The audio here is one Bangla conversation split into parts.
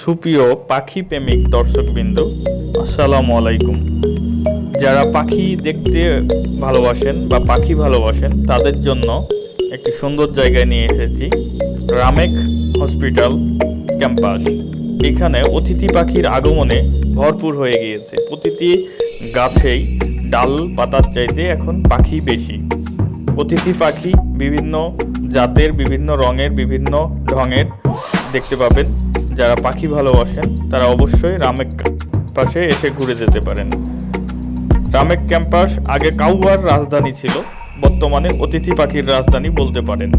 সুপ্রিয় পাখি প্রেমিক দর্শকবৃন্দ, আসসালামু আলাইকুম। যারা পাখি দেখতে ভালোবাসেন বা পাখি ভালোবাসেন তাদের জন্য একটি সুন্দর জায়গায় নিয়ে এসেছি, রামেক হসপিটাল ক্যাম্পাস। এখানে অতিথি পাখির আগমনে ভরপুর হয়ে গিয়েছে। প্রতিটি গাছেই ডাল পাতার চাইতে এখন পাখি বেশি। অতিথি পাখি বিভিন্ন জাতের, বিভিন্ন রঙের, বিভিন্ন ঢঙের দেখতে পাবেন। যারা পাখি ভালোবাসেন তারা অবশ্যই রামেক ক্যাম্পাসে এসে ঘুরে যেতে পারেন। রামেক ক্যাম্পাস আগে কাউয়ার রাজধানী ছিল, বর্তমানে অতিথি পাখির রাজধানী বলতে পারেন।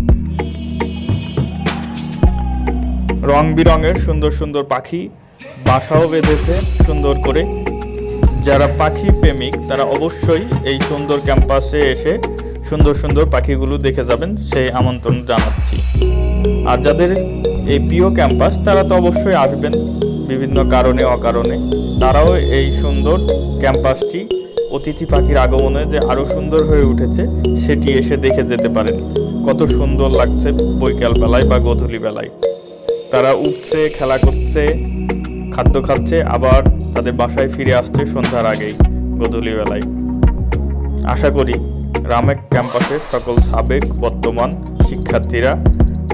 রং বিরঙের সুন্দর সুন্দর পাখি বাসাও বেঁধেছে সুন্দর করে। যারা পাখি প্রেমিক তারা অবশ্যই এই সুন্দর ক্যাম্পাসে এসে সুন্দর সুন্দর পাখিগুলো দেখে যাবেন, সেই আমন্ত্রণ জানাচ্ছি। আর যাদের এই প্রিয় ক্যাম্পাস তারা তো অবশ্যই আসবেন, বিভিন্ন কারণে অকারণে তারাও এই সুন্দর ক্যাম্পাসটি অতিথি পাখির আগমনে যে আরও সুন্দর হয়ে উঠেছে সেটি এসে দেখে যেতে পারেন। কত সুন্দর লাগছে বৈকাল বেলায় বা গধূলি বেলায়। তারা উঠছে, খেলা করছে, খাদ্য খাচ্ছে, আবার তাদের বাসায় ফিরে আসছে সন্ধ্যার আগেই গধূলি বেলায়। আশা করি রামেক ক্যাম্পাসের সকল সাবেক বর্তমান শিক্ষার্থীরা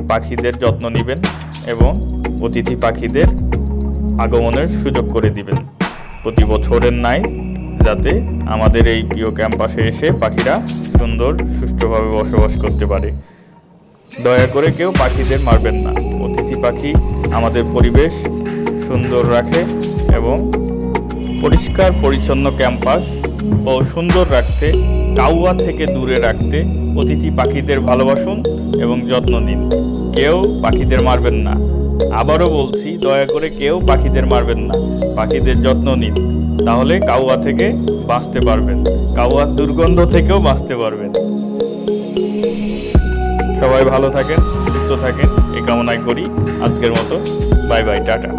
পাখিদের যত্ন নেবেন এবং অতিথি পাখিদের আগমনের সুযোগ করে দিবেন প্রতি বছরের ন্যায়, যাতে আমাদের এই প্রিয় ক্যাম্পাসে এসে পাখিরা সুন্দর সুষ্ঠুভাবে বসবাস করতে পারে। দয়া করে কেউ পাখিদের মারবেন না। অতিথি পাখি আমাদের পরিবেশ সুন্দর রাখে এবং পরিষ্কার পরিচ্ছন্ন ক্যাম্পাস ও সুন্দর রাখতে, কাউয়া থেকে দূরে রাখতে অতিথি পাখিদের ভালোবাসুন এবং যত্ন নিন। কেউ পাখিদের মারবেন না। আবারও বলছি, দয়া করে কেউ পাখিদের মারবেন না, পাখিদের যত্ন নিন। তাহলে কাউয়া থেকে বাঁচতে পারবেন, কাউয়ার দুর্গন্ধ থেকেও বাঁচতে পারবেন। সবাই ভালো থাকেন, সুস্থ থাকেন এই কামনাই করি। আজকের মতো বাই বাই, টাটা।